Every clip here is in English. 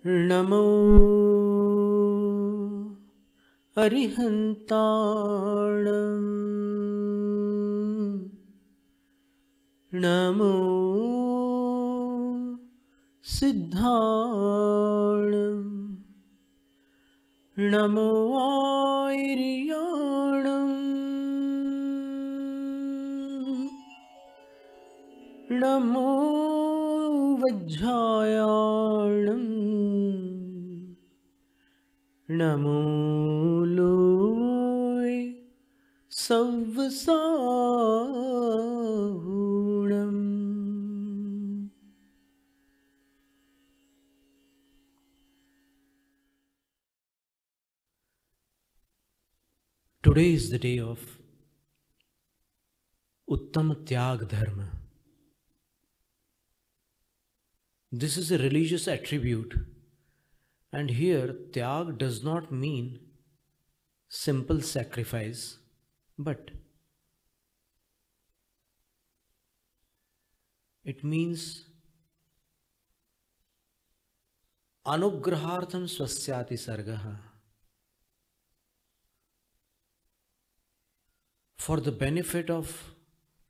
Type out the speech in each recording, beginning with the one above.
NaMo अरिहन्ताणम् NaMo सिद्धाणम् NaMo आयर्याणम् NaMo वज्रायाणम् NaMo Loy सव्वसाहूणम्. Today is the day of Uttama Tyaaga Dharma. This is a religious attribute, and here Tyaaga does not mean simple sacrifice, but it means anugrahartham swasyati sargaha, for the benefit of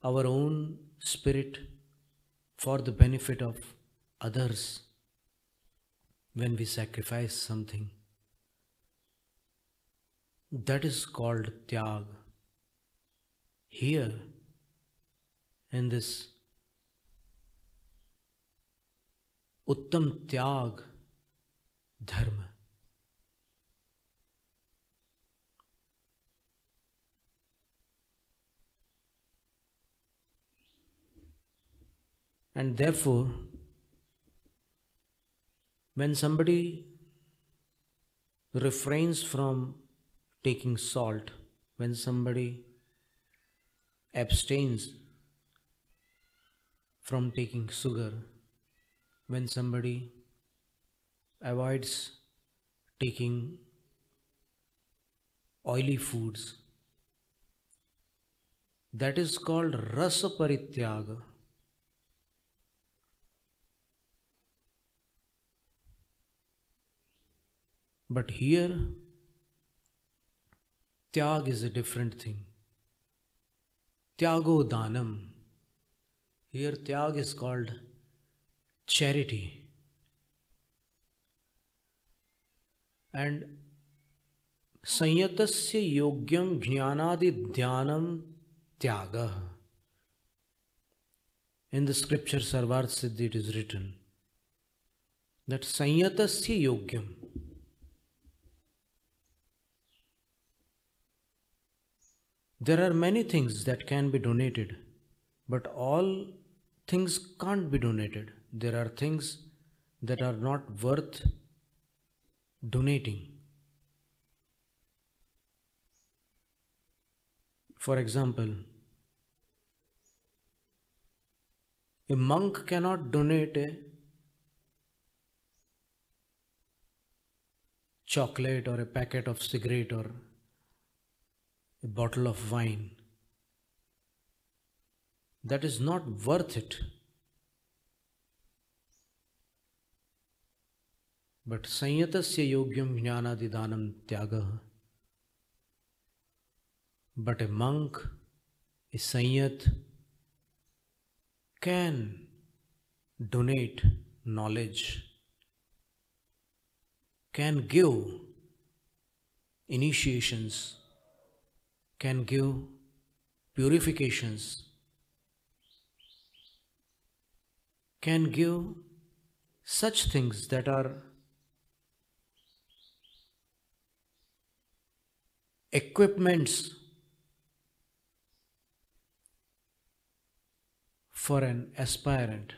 our own spirit, for the benefit of others. When we sacrifice something, that is called Tyaaga. Here, in this Uttam Tyaaga Dharma, and therefore, when somebody refrains from taking salt, when somebody abstains from taking sugar, when somebody avoids taking oily foods, that is called rasa parityaga. But here, Tyaaga is a different thing. Tyago Danam. Here, Tyaaga is called charity. And Sanyatasya yogyam jnanadi dhyanam Tyaaga. In the scripture Sarvarth Siddhi it is written that Sanyatasya yogyam, there are many things that can be donated, but all things can't be donated. There are things that are not worth donating. For example, a monk cannot donate a chocolate or a packet of cigarette or a bottle of wine. That is not worth it. But sanyatasya yogyam jnanadidanam tyagaha. But a monk, a sanyat, can donate knowledge, can give initiations, can give purifications, can give such things that are equipments for an aspirant.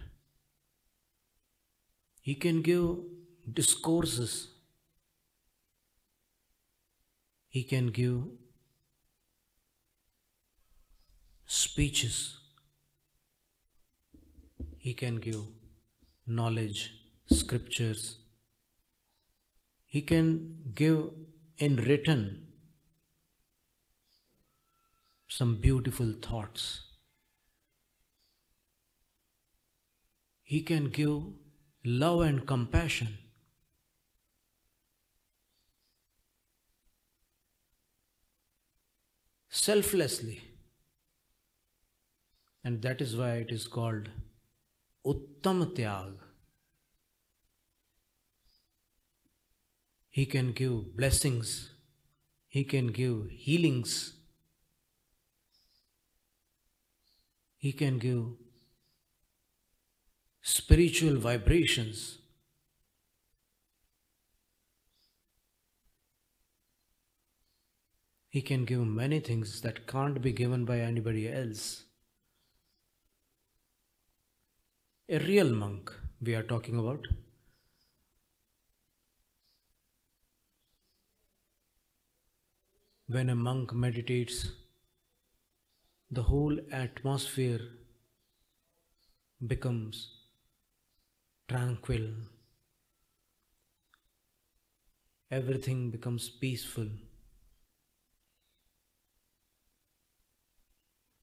He can give discourses. He can give speeches. He can give knowledge, scriptures. He can give in written some beautiful thoughts. He can give love and compassion. selflessly, and that is why it is called Uttama Tyaaga. He can give blessings, he can give healings, he can give spiritual vibrations. He can give many things that can't be given by anybody else. A real monk, we are talking about. When a monk meditates, the whole atmosphere becomes tranquil, everything becomes peaceful.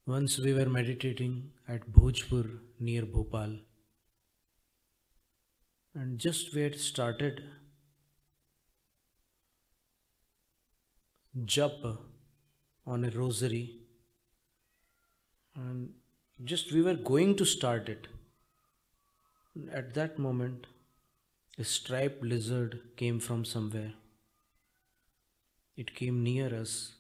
Once we were meditating at Bhojpur near Bhopal, and just we had started jap on a rosary, and just we were going to start it. At that moment, a striped lizard came from somewhere. It came near us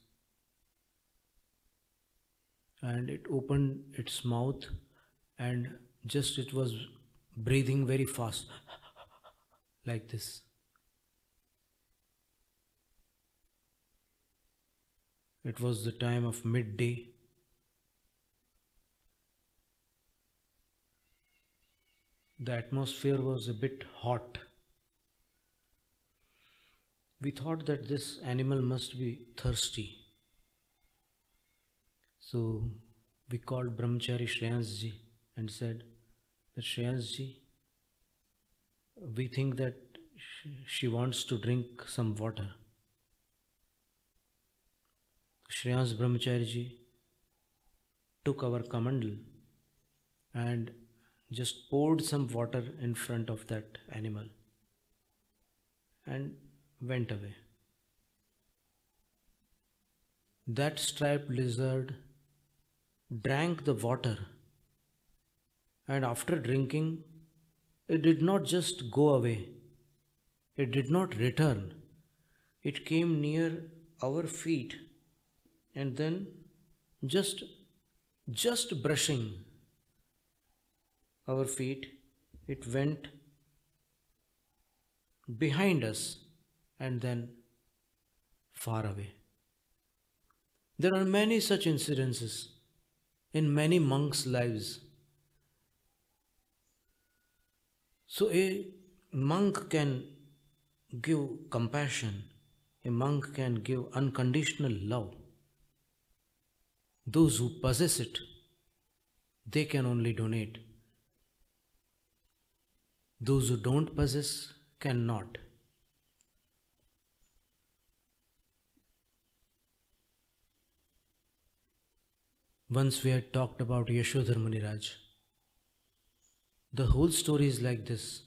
and it opened its mouth, and just it was breathing very fast like this. It was the time of midday. The atmosphere was a bit hot. We thought that this animal must be thirsty. So we called Brahmachari Shreyansji and said that Shreyansji, we think that she wants to drink some water. Shreyans Brahmachari ji took our kamandal and just poured some water in front of that animal and went away. That striped lizard drank the water, and after drinking, it did not just go away, it did not return. It came near our feet and then just brushing our feet, it went behind us and then far away. There are many such incidences in many monks' lives. So a monk can give compassion, a monk can give unconditional love. Those who possess it, they can only donate. Those who don't possess cannot. Once we had talked about Yashodhar Muniraj. The whole story is like this.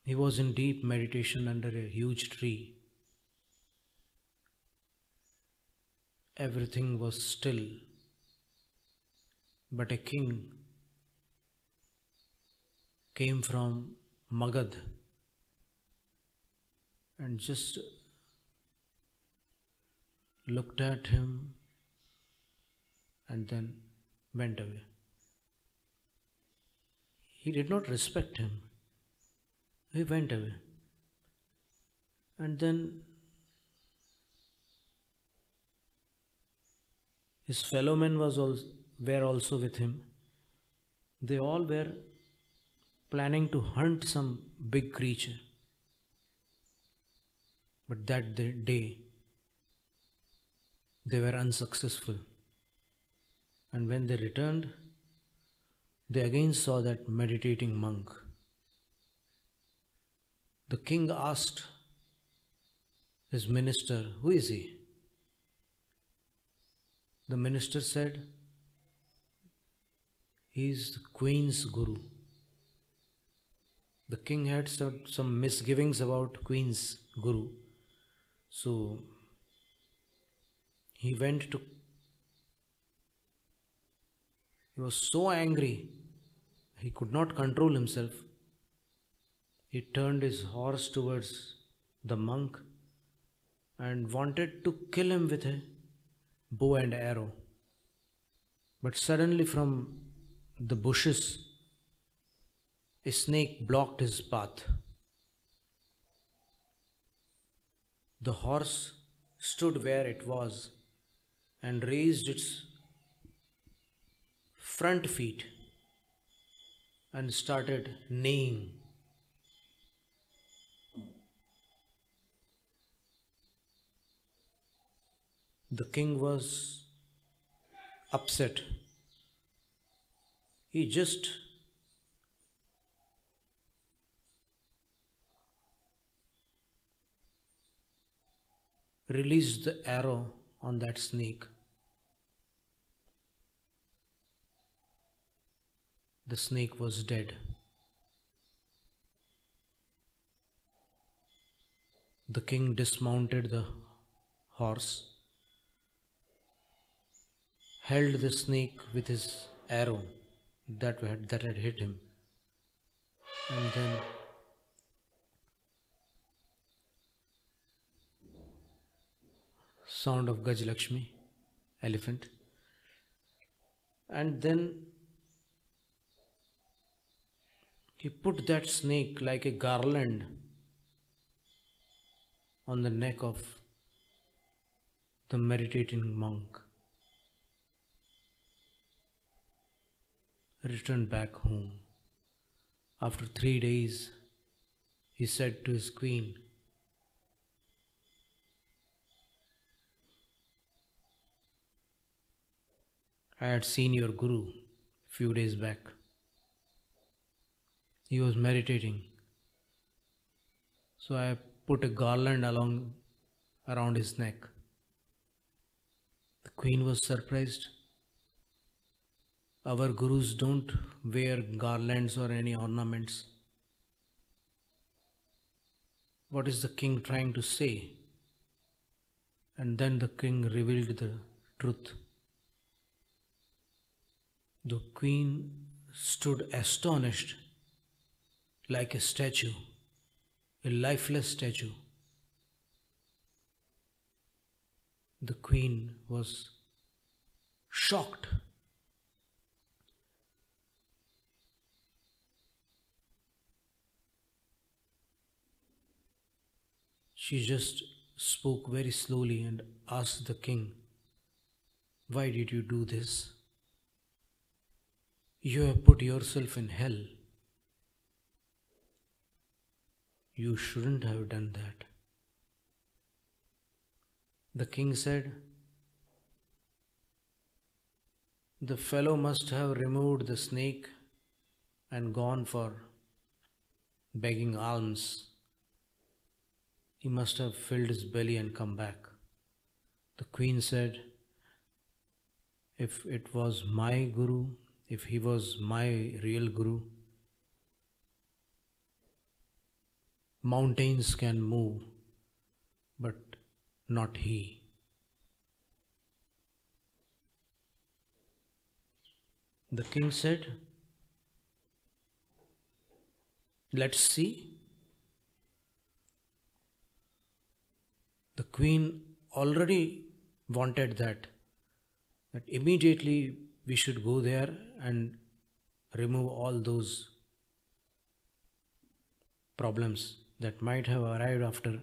He was in deep meditation under a huge tree. Everything was still, but a king came from Magad and just looked at him and then went away. He did not respect him. He went away. And then his fellow men were also with him. They all were planning to hunt some big creature. But that day, they were unsuccessful. And when they returned, they again saw that meditating monk. The king asked his minister, "Who is he?" The minister said, "He is the queen's guru." The king had some misgivings about queen's guru. So He went to, he was so angry, he could not control himself. He turned his horse towards the monk and wanted to kill him with a bow and arrow. But suddenly, from the bushes, a snake blocked his path. The horse stood where it was and raised its front feet and started neighing. The king was upset. He just released the arrow on that snake. The snake was dead. The king dismounted the horse, held the snake with his arrow that had hit him, and then sound of Gaj Lakshmi, elephant, and then he put that snake like a garland on the neck of the meditating monk. Returned back home. After 3 days, he said to his queen, I had seen your guru few days back. He was meditating. So I put a garland around his neck. The queen was surprised. Our gurus don't wear garlands or any ornaments. What is the king trying to say? And then the king revealed the truth. The queen stood astonished, like a statue, a lifeless statue. The queen was shocked. She just spoke very slowly and asked the king, why did you do this? You have put yourself in hell. You shouldn't have done that. The king said, the fellow must have removed the snake and gone for begging alms. He must have filled his belly and come back. The queen said, if it was my guru, if he was my real guru, mountains can move, but not he. The king said, let's see. The queen already wanted that immediately we should go there and remove all those problems that might have arrived after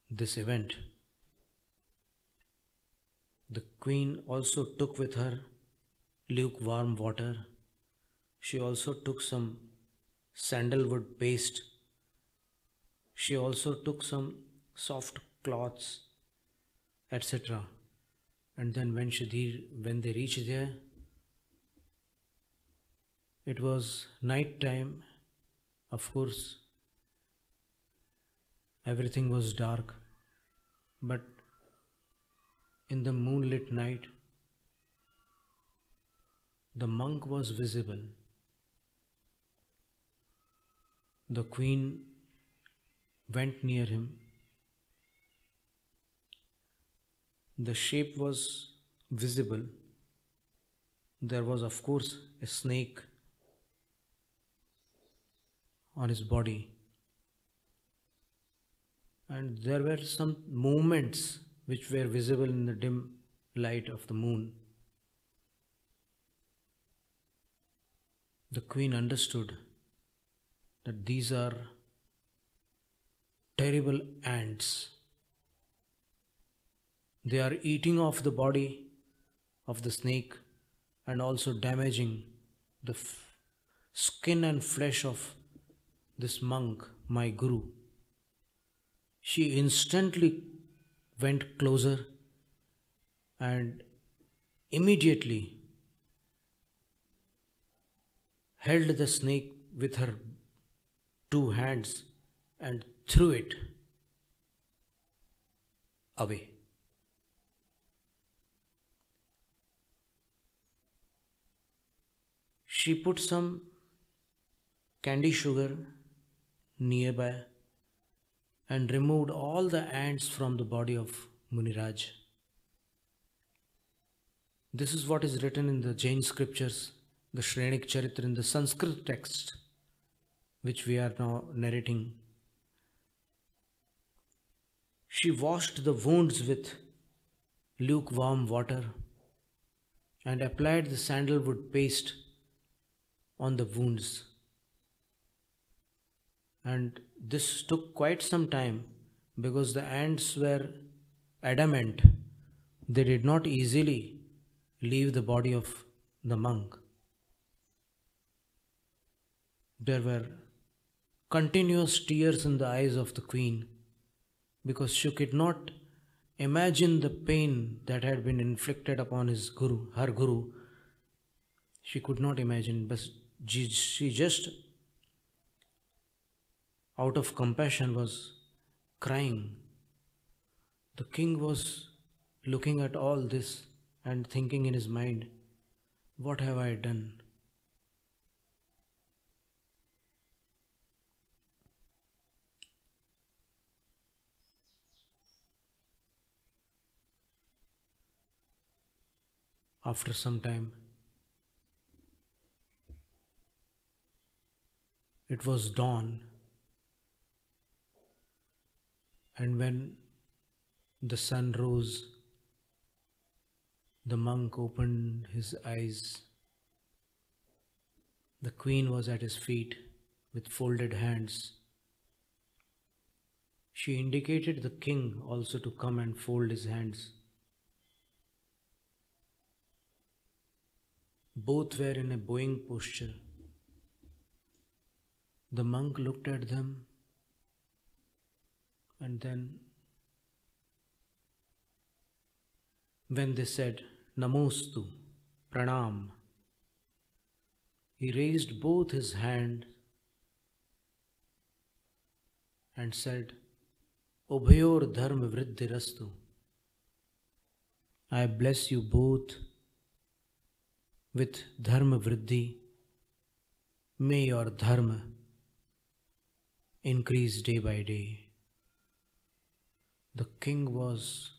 this event. The queen also took with her lukewarm water. She also took some sandalwood paste. She also took some soft cloths, etc. And then when they reached there, it was night time. Of course, everything was dark, but in the moonlit night, the monk was visible. The queen went near him The shape was visible. There was, of course, a snake on his body, and there were some movements which were visible in the dim light of the moon. The queen understood that these are terrible ants. They are eating off the body of the snake and also damaging the skin and flesh of this monk, my guru. She instantly went closer and immediately held the snake with her two hands and threw it away. She put some candy sugar nearby and removed all the ants from the body of Muniraj. This is what is written in the Jain scriptures, the Shrenik Charitra in the Sanskrit text, which we are now narrating. She washed the wounds with lukewarm water and applied the sandalwood paste on the wounds. And this took quite some time because the ants were adamant. They did not easily leave the body of the monk. There were continuous tears in the eyes of the queen because she could not imagine the pain that had been inflicted upon her guru. She could not imagine, but she just out of compassion was crying. The king was looking at all this and thinking in his mind, what have I done? After some time, it was dawn, and when the sun rose, the monk opened his eyes. The queen was at his feet with folded hands. She indicated the king also to come and fold his hands. Both were in a bowing posture. The monk looked at them and then, when they said, Namostu, Pranam, he raised both his hands and said, Ubhayor dharma vriddhirastu. I bless you both with dharma vriddhi. May your dharma increase day by day. The king was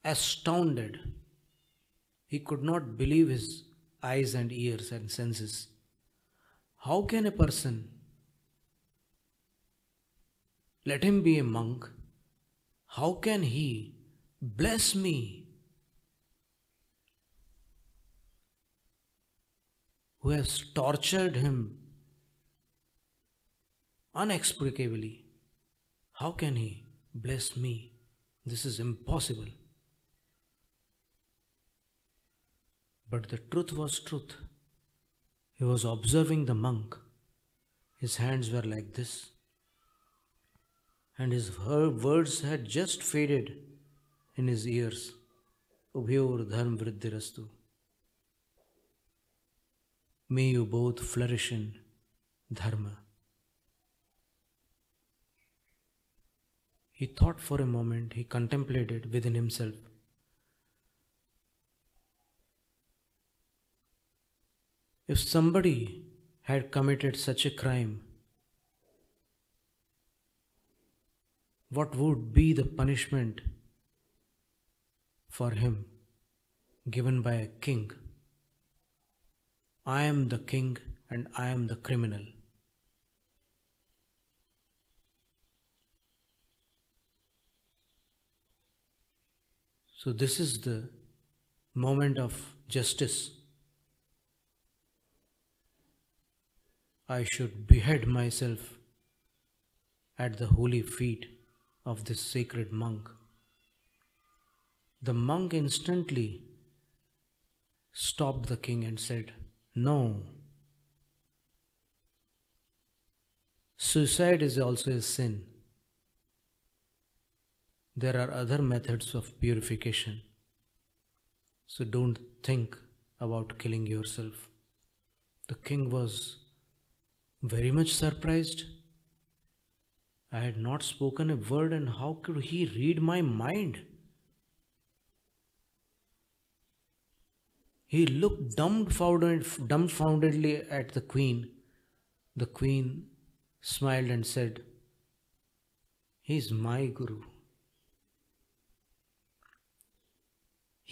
astounded. He could not believe his eyes and ears and senses. How can a person, let him be a monk, how can he bless me who has tortured him inexplicably? How can he bless me? This is impossible. But the truth was truth. He was observing the monk. His hands were like this, and his words had just faded in his ears. Ubhyor dharma vriddhirastu. May you both flourish in dharma. He thought for a moment, he contemplated within himself. If somebody had committed such a crime, what would be the punishment for him given by a king. I am the king and I am the criminal. So, this is the moment of justice. I should behead myself at the holy feet of this sacred monk. The monk instantly stopped the king and said, "No, suicide is also a sin. There are other methods of purification. So don't think about killing yourself." The king was very much surprised. I had not spoken a word, and how could he read my mind? He looked dumbfoundedly at the queen. The queen smiled and said, "He is my guru.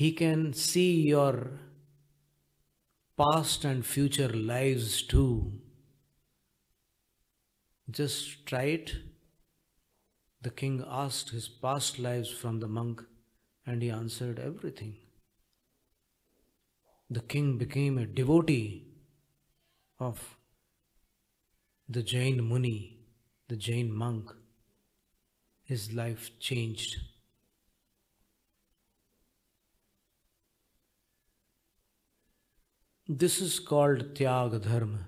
He can see your past and future lives too. Just try it." The king asked his past lives from the monk, and he answered everything. The king became a devotee of the Jain Muni, the Jain monk. His life changed. This is called Tyaaga Dharma.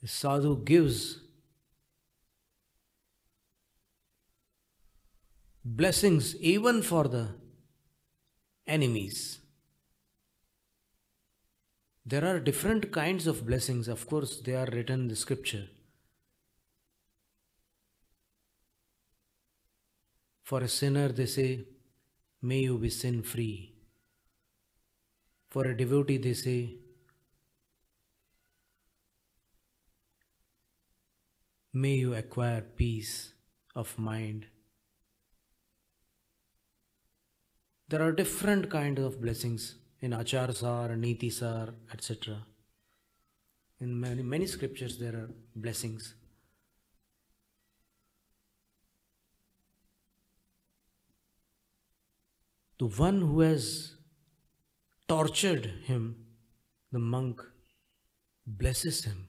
The sadhu gives blessings even for the enemies. There are different kinds of blessings. Of course, they are written in the scripture. For a sinner, they say, "May you be sin free." For a devotee, they say, "May you acquire peace of mind." There are different kinds of blessings in Achar Sar, Niti Sar, etc. In many scriptures, there are blessings. The one who has tortured him, the monk blesses him.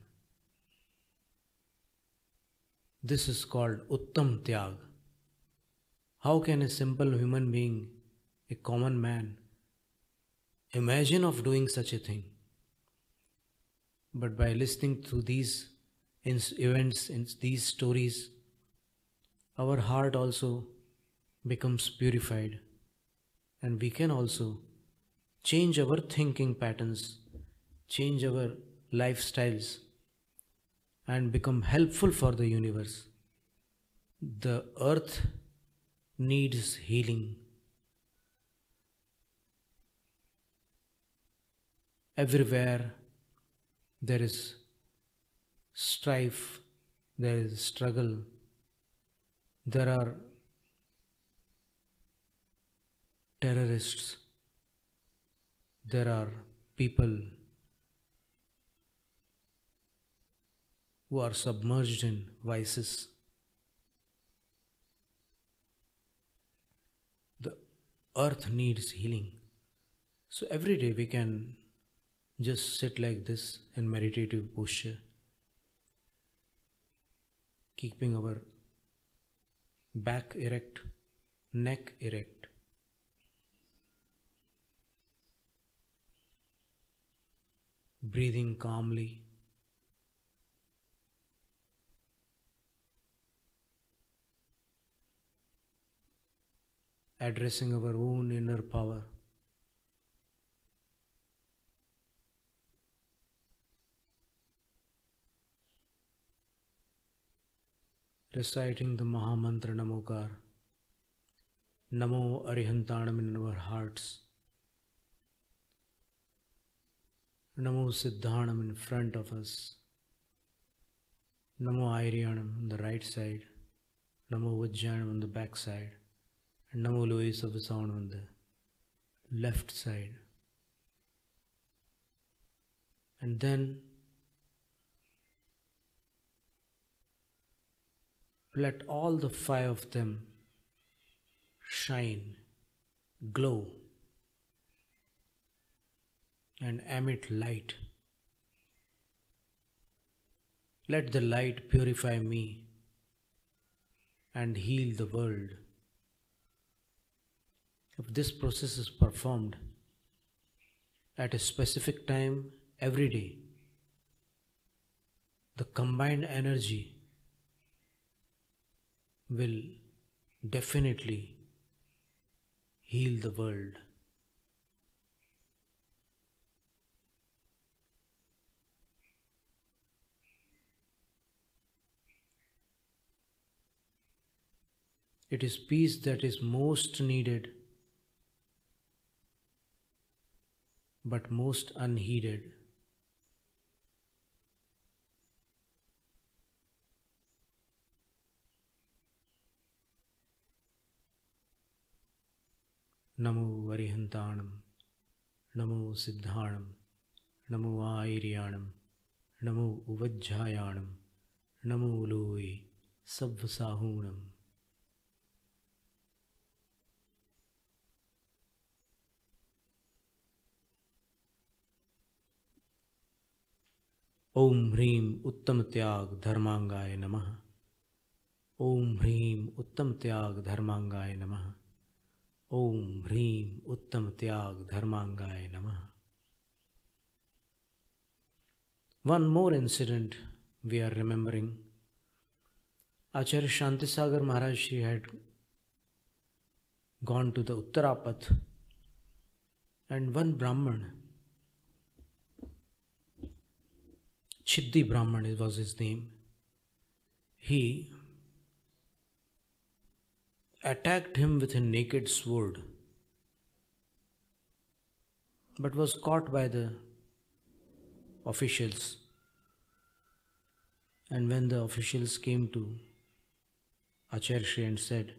This is called Uttam Tyaaga. How can a simple human being, a common man, imagine of doing such a thing? But by listening to these events, in these stories, our heart also becomes purified, and we can also change our thinking patterns, change our lifestyles, and become helpful for the universe. The earth needs healing. Everywhere there is strife, there is struggle, there are terrorists, there are people who are submerged in vices. The earth needs healing. So every day we can just sit like this in meditative posture, keeping our back erect, neck erect. Breathing calmly. Addressing our own inner power. Reciting the Mahamantra Namokar. Namo Arihantanam in our hearts. Namo Siddhanam in front of us. Namo Airyanam on the right side. Namo Vajjanam on the back side. And Namo Lois of the sound on the left side. And then let all the five of them shine, glow, and emit light. Let the light purify me and heal the world. If this process is performed at a specific time every day, the combined energy will definitely heal the world. It is peace that is most needed but most unheeded. Namo Varihantanam, Namo Siddhanam, Namo Airyanam, Namo Uvajjayanam, Namo Loe Savvasahunam. Om Hrim Uttam Tyaaga Dharmangaya Namaha. Om Hrim Uttam Tyaaga Dharmangaya Namaha. Om Hrim Uttam Tyaaga Dharmangaya Namaha. One more incident we are remembering. Acharya Shantisagar Maharaj had gone to the Uttarapath, and one Brahman, Chitti Brahman was his name, he attacked him with a naked sword, but was caught by the officials. And when the officials came to Acharya Shri and said,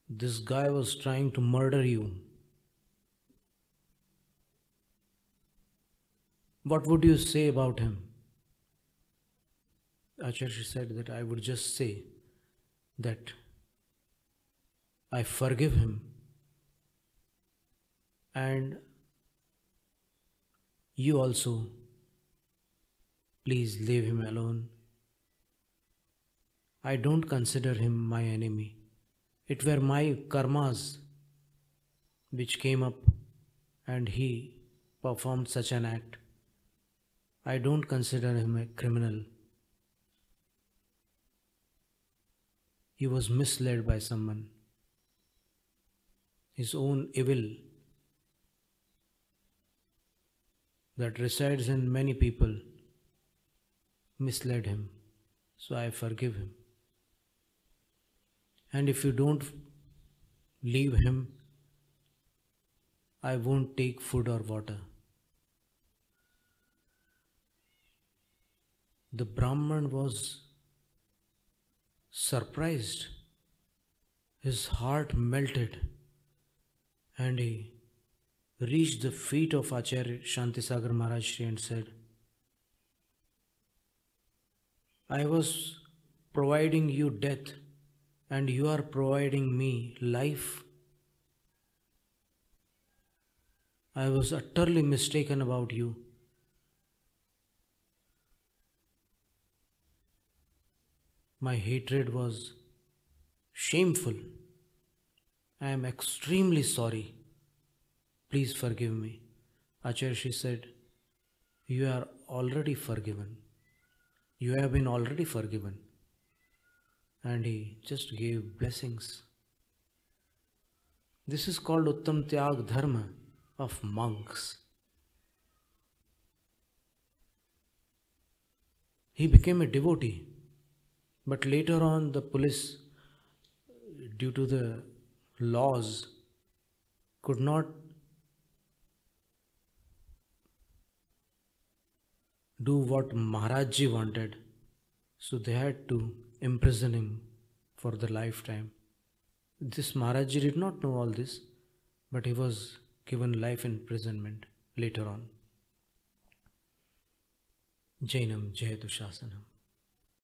"This guy was trying to murder you. What would you say about him?" Acharya Shri said that I would just say that I forgive him and you also please leave him alone. I don't consider him my enemy. It were my karmas which came up and he performed such an act. I don't consider him a criminal. He was misled by someone. His own evil that resides in many people misled him. So I forgive him. And if you don't leave him, I won't take food or water. The Brahman was surprised. His heart melted and he reached the feet of Acharya Shantisagar Maharaj Shri and said, I was providing you death and you are providing me life. I was utterly mistaken about you. My hatred was shameful. I am extremely sorry. Please forgive me. Acharya Shri said, you are already forgiven. You have been already forgiven. And he just gave blessings. This is called Uttam Tyaaga Dharma of monks. He became a devotee. But later on, the police, due to the laws, could not do what Maharajji wanted. So they had to imprison him for the lifetime. This Maharaji did not know all this, but he was given life imprisonment later on. Jainam Jayatu Shasanam.